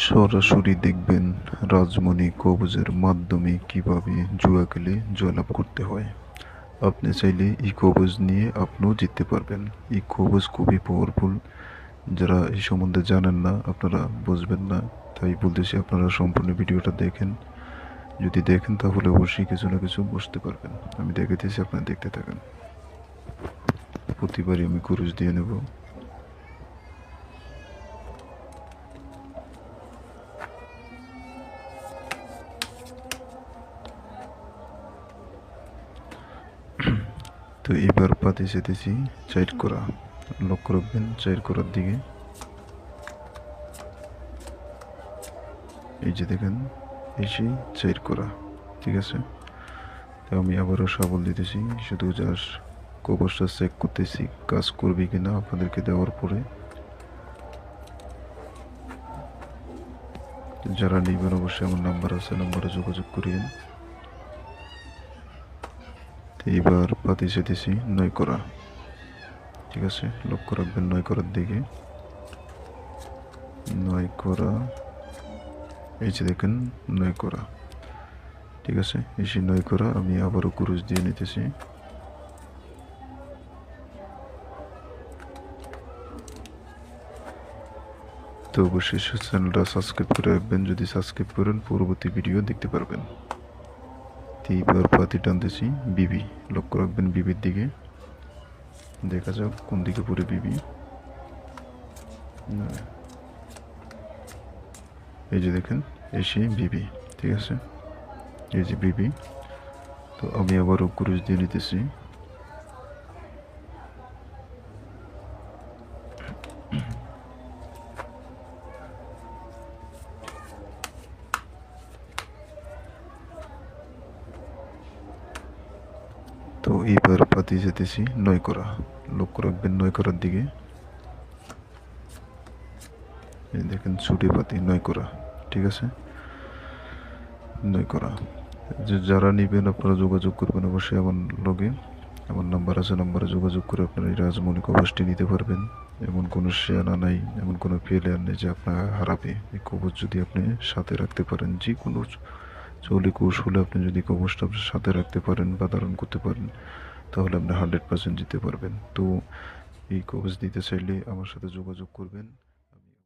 সরাসরি দেখবেন রাজমণি কবজের মাধ্যমে কিভাবে জুয়া খেলে জয়লাভ করতে হয়। আপনি চাইলে এই কবজ নিয়ে আপনিও জিততে পারবেন। এই কবজ খুবই পাওয়ারফুল। যারা এই সম্বন্ধে জানেন না আপনারা বুঝবেন না, তাই বলতেছি আপনারা সম্পূর্ণ ভিডিওটা দেখেন। যদি দেখেন তাহলে অবশ্যই কিছু না কিছু বুঝতে পারবেন। আমি দেখাইতেছি, আপনারা দেখতে থাকেন। প্রতিবারই আমি কুরুশ দিয়ে নেব। তো এবার পাতি চেতেছি চাইট করা। লক্ষ্য রাখবেন চাইট করার দিকে। এই যে দেখেন এসে চাইট করা, ঠিক আছে। তো আমি আবারও সাবল দিতেছি, শুধু জাস্ট কবরটা চেক করতেছি কাজ করবে কিনা আপনাদেরকে দেওয়ার পরে। যারা নেবেন অবশ্যই আমার নাম্বার আছে, নাম্বারে যোগাযোগ করিয়েন। এইবার পাতি চেতেছি নয় করা, ঠিক আছে। লক্ষ্য রাখবেন নয় করার দিকে। নয় করা, এই যে দেখেন নয় করা, ঠিক আছে। এসে নয় করা আমি আবারও কুরুশ দিয়ে নিতেছি। তো অবশ্যই চ্যানেলটা সাবস্ক্রাইব করে রাখবেন। যদি সাবস্ক্রাইব করেন পরবর্তী ভিডিও দেখতে পারবেন। এইবার পাতি টানতেছি বিবি, লক্ষ্য রাখবেন বিবির দিকে। দেখা যাক কোন দিকে পড়ে বিবি। এই যে দেখেন এসে বিবি, ঠিক আছে। এই যে বিবি। তো আমি আবারও কুরুশ দিয়ে নিতেছি। তো এইবার পাতি যেতেছি নয় করা, লক্ষ্য রাখবেন নয় করার দিকে। এই দেখেন ছুটি পাতি নয় করা, ঠিক আছে। নয় করা যারা নেবেন আপনারা যোগাযোগ করবেন অবশ্যই আমার লগে। আমার নাম্বার আছে, নাম্বারে যোগাযোগ করে আপনারা এই রাজমণি কবজটি নিতে পারবেন। এমন কোনো শেয়ানা নাই, এমন কোনো প্লেয়ার নেই যে আপনার হারাবে। এই কবজ যদি আপনি সাথে রাখতে পারেন, যে কোনো চলে কৌশলে আপনি যদি কবজটা আপনার সাথে রাখতে পারেন বা ধারণ করতে পারেন, তাহলে আপনি 100% জিততে পারবেন। তো এই কবজ দিতে চাইলে আমার সাথে যোগাযোগ করবেন।